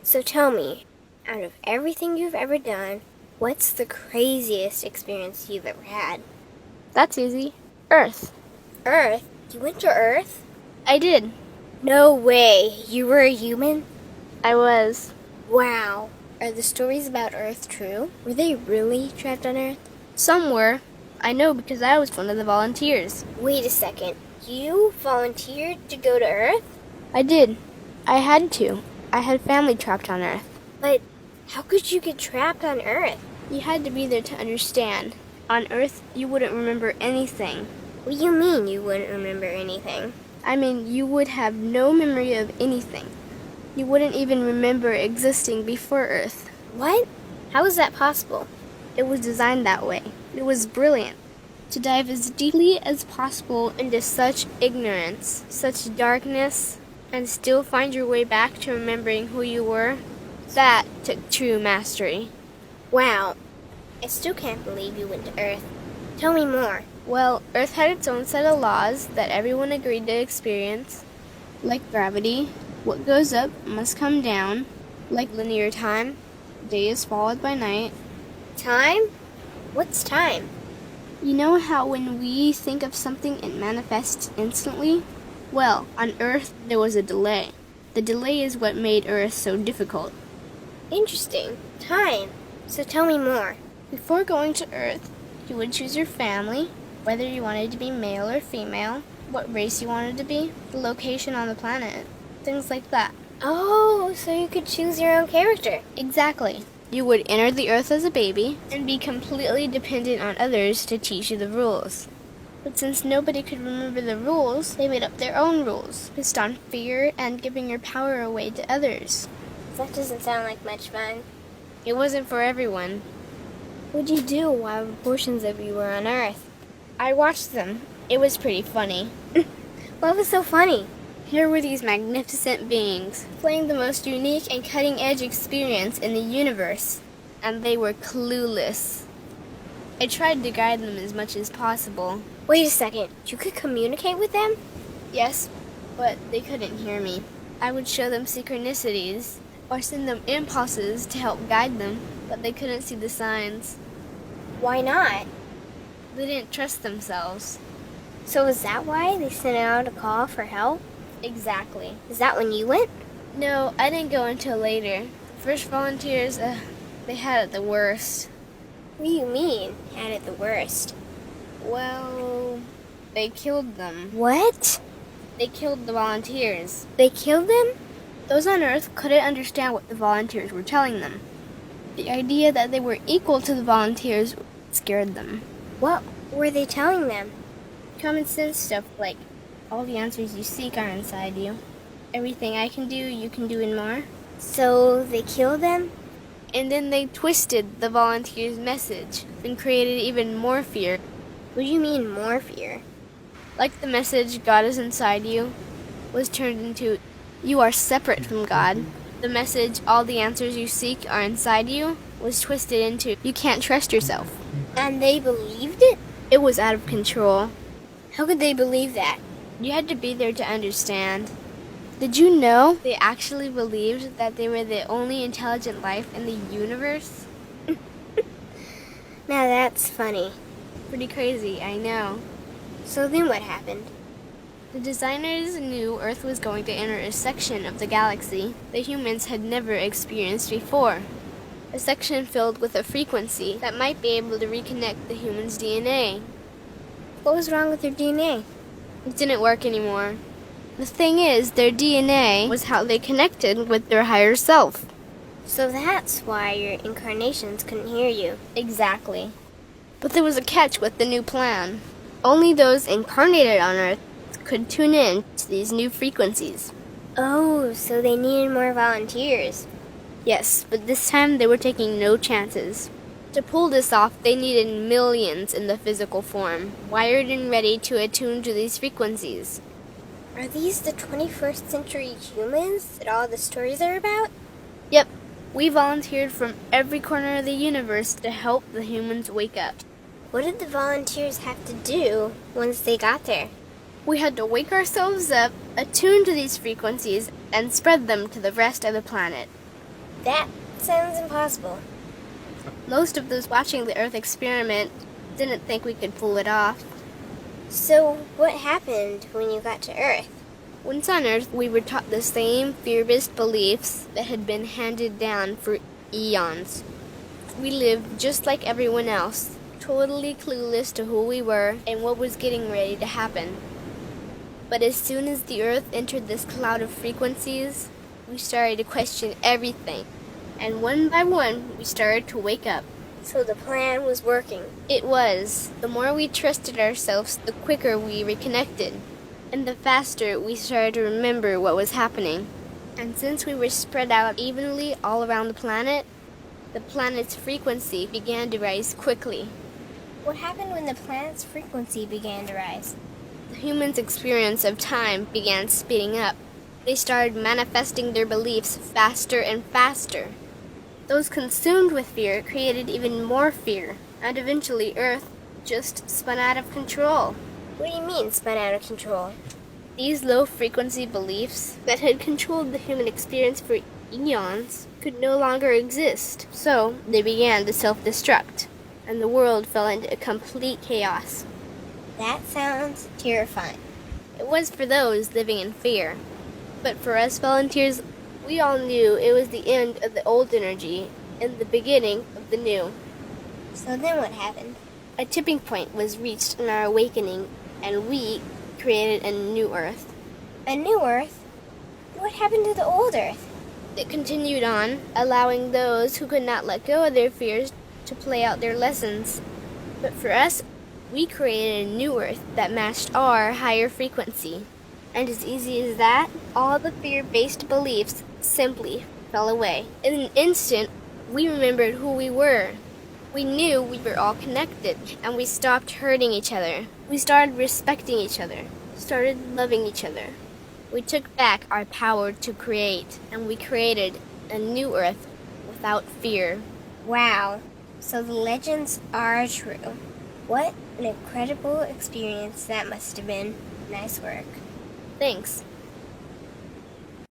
So tell me, out of everything you've ever done, what's the craziest experience you've ever had? That's easy. Earth. Earth? You went to Earth? I did. No way. You were a human? I was. Wow. Are the stories about Earth true? Were they really trapped on Earth? Some were. I know because I was one of the volunteers. Wait a second. You volunteered to go to Earth? I did. I had to. I had family trapped on Earth. But how could you get trapped on Earth? You had to be there to understand. On Earth, you wouldn't remember anything. What do you mean you wouldn't remember anything? I mean, you would have no memory of anything. You wouldn't even remember existing before Earth. What? How is that possible? It was designed that way. It was brilliant. To dive as deeply as possible into such ignorance, such darkness, and still find your way back to remembering who you were, that took true mastery. Wow. I still can't believe you went to Earth. Tell me more. Well, Earth had its own set of laws that everyone agreed to experience, like gravity. What goes up must come down, like linear time. Day is followed by night. Time? What's time? You know how when we think of something it manifests instantly? Well, on Earth there was a delay. The delay is what made Earth so difficult. Interesting. Time. So tell me more. Before going to Earth, you would choose your family, whether you wanted to be male or female, what race you wanted to be, the location on the planet, things like that. Oh, so you could choose your own character. Exactly. You would enter the Earth as a baby and be completely dependent on others to teach you the rules. But since nobody could remember the rules, they made up their own rules, based on fear and giving your power away to others. That doesn't sound like much fun. It wasn't for everyone. What'd you do while portions of you were on Earth? I watched them. It was pretty funny. What was so funny? Here were these magnificent beings, playing the most unique and cutting-edge experience in the universe, and they were clueless. I tried to guide them as much as possible. Wait a second. You could communicate with them? Yes, but they couldn't hear me. I would show them synchronicities, or send them impulses to help guide them, but they couldn't see the signs. Why not? They didn't trust themselves. So is that why they sent out a call for help? Exactly. Is that when you went? No, I didn't go until later. First volunteers, they had it the worst. What do you mean, had it the worst? Well, they killed them. What? They killed the volunteers. They killed them? Those on Earth couldn't understand what the volunteers were telling them. The idea that they were equal to the volunteers scared them. What were they telling them? Common sense stuff like, all the answers you seek are inside you. Everything I can do, you can do and more. So they killed them? And then they twisted the volunteers' message and created even more fear. What do you mean more fear? Like the message, God is inside you, was turned into, you are separate from God. The message, all the answers you seek are inside you, was twisted into, you can't trust yourself. And they believed it? It was out of control. How could they believe that? You had to be there to understand. Did you know they actually believed that they were the only intelligent life in the universe? Now that's funny. Pretty crazy, I know. So then what happened? The designers knew Earth was going to enter a section of the galaxy that humans had never experienced before. A section filled with a frequency that might be able to reconnect the human's DNA. What was wrong with their DNA? It didn't work anymore. The thing is, their DNA was how they connected with their higher self. So that's why your incarnations couldn't hear you. Exactly. But there was a catch with the new plan. Only those incarnated on Earth could tune in to these new frequencies. Oh, so they needed more volunteers. Yes, but this time they were taking no chances. To pull this off, they needed millions in the physical form, wired and ready to attune to these frequencies. Are these the 21st century humans that all the stories are about? Yep, we volunteered from every corner of the universe to help the humans wake up. What did the volunteers have to do once they got there? We had to wake ourselves up, attune to these frequencies, and spread them to the rest of the planet. That sounds impossible. Most of those watching the Earth experiment didn't think we could pull it off. So, what happened when you got to Earth? Once on Earth, we were taught the same fear-based beliefs that had been handed down for eons. We lived just like everyone else, totally clueless to who we were and what was getting ready to happen. But as soon as the Earth entered this cloud of frequencies, we started to question everything. And one by one, we started to wake up. So the plan was working. It was. The more we trusted ourselves, the quicker we reconnected. And the faster we started to remember what was happening. And since we were spread out evenly all around the planet's frequency began to rise quickly. What happened when the planet's frequency began to rise? The humans' experience of time began speeding up. They started manifesting their beliefs faster and faster. Those consumed with fear created even more fear, and eventually Earth just spun out of control. What do you mean, spun out of control? These low-frequency beliefs that had controlled the human experience for eons could no longer exist, so they began to self-destruct, and the world fell into complete chaos. That sounds terrifying. It was for those living in fear. But for us volunteers, we all knew it was the end of the old energy and the beginning of the new. So then what happened? A tipping point was reached in our awakening, and we created a new Earth. A new Earth? What happened to the old Earth? It continued on, allowing those who could not let go of their fears to play out their lessons. But for us, we created a new Earth that matched our higher frequency. And as easy as that, all the fear-based beliefs simply fell away. In an instant, we remembered who we were. We knew we were all connected, and we stopped hurting each other. We started respecting each other, started loving each other. We took back our power to create, and we created a new Earth without fear. Wow. So the legends are true. What an incredible experience that must have been. Nice work. Thanks.